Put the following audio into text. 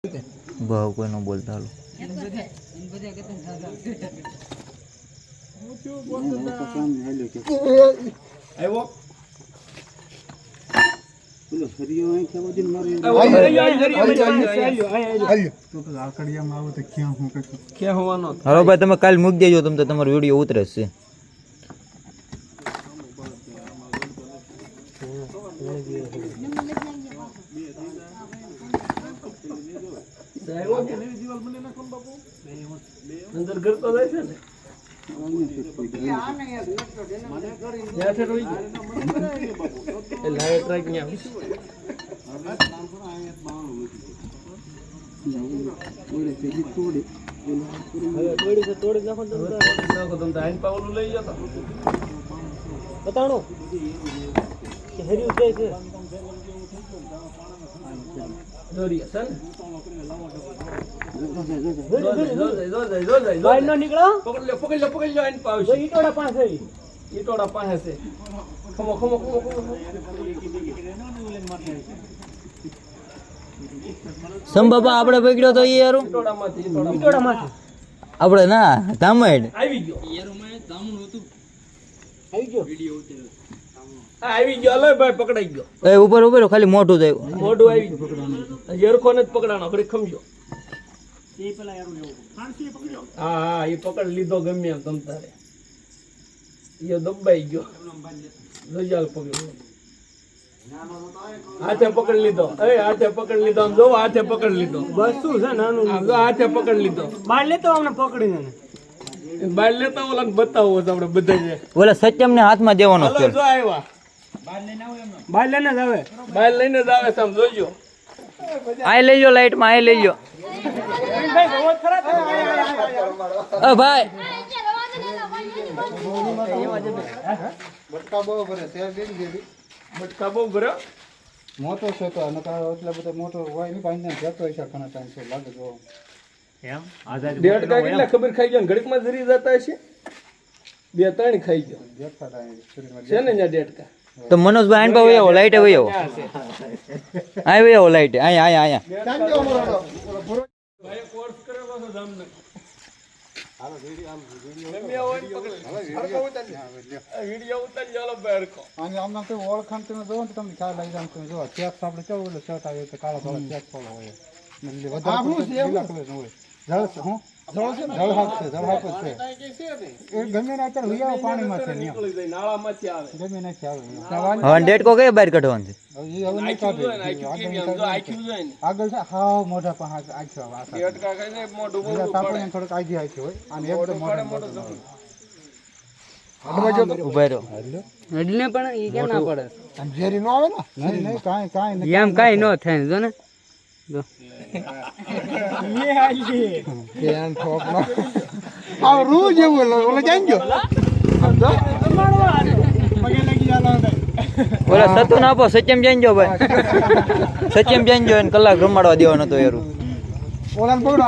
ભાવ કોઈ ન બોલતા હાલો હાલો ભાઈ તમે કાલ મૂકી દેજો તમે તો તમારો વિડીયો ઉતરે છે અંદર કરતો જાય છે ને લાઈટ રાખ ને તોડી નાખો તમે આઈન પાવલું લઈ જતા બતાણો કે હેર્યું જાય છે દોરી સર સંબાબા આપણે પકડ્યો તો યાર આપણે ના તામડ આવી ગયો લે ભાઈ પકડાઈ ગયો એ ઉપર ઉપર ખાલી મોઢું જાય મોઢું આવી ગયું ઝેરખોને જ પકડાનો ઘડી ખમજો હા હા એ પકડ લીધો ગમે એમ તમ તારે એ દબાઈ ગયો રજાલ પકડ્યો હાથે પકડી લીધો હાથે પકડી લીધો આમ જો હાથે પકડી લીધો બસ શું છે નાનું આમ જો હાથે પકડી લીધો બાર લેતો અમને પકડીને બાર લેતા ઓલા બતાવો આપણે બધા ઓલા સત્યમ ને હાથમાં દેવાનો છે જો આવ્યા બાર લઈને જ આવે તમે જોજો આ લઈ લો લાઈટ માં આ લઈ લો ભાઈ બટકા બહુ ભર્યો મોટો છે તો એટલા બધા મોટો હોય નહીં બાંધીને જતો હશે ઘણા ટાઈમ છે લાગે જો એમ દેડકા કેટલા ખબર ખાઈ ગયો ઘડીકમાં જરી જતા હશે 2-3 ખાઈ ગયો જતા ટાઈમ શરીરમાં છે ને ત્યાં દેડકા તો મનોજભાઈ આન ભાઈ આવો લાઈટ આવી આવો આવી આવો લાઈટ આયા ભાઈ કોર્સ કરેલો છે જામને હાલો વિડિયો ઉતારી ચાલો બહાર કો અને આમના તો ઓળખાણ તમે જોવો તો તમને ખ્યાલ આવી જાય તમે જો ચેક આપણે કેવું એટલે શર્ટ આવે તો કાળા કાળા ચેક ફોલો હોય એટલે વધારે લીલા કલર નો હોય જળ હું જળ હાથ છે એ ગમે ના ચાલ વિયા પાણીમાં છે નિયમ નાળામાંથી આવે ગમે ના ચાલ હવે ડેટ કો કઈ બહાર કાઢવાનું છે હવે નહીં કાઢે આગળ છે હા મોઢા પણ આખ્યો વાસા દેડકા ખાઈને મોઢું આપણે થોડુંક આજી આખ્યો હોય અને એકદમ મોઢા ઉભા રહો હડને પણ ઈ કેમ ના પડે આમ ઝેરી નો આવે ને નહીં કાઈ એમ કાઈ ન થાય જો ને જો એ આલી ધ્યાન ઠોક નો આ રૂ જેવું ઓલો જાઈ ગયો પગે લાગી જાલો ઓલા સતુ ના આપો સત્યમ જઈને જો ભાઈ સત્યમ જઈને જો એને કલાક રમાડવા દેવાનો તો યાર ઓલાને પકડો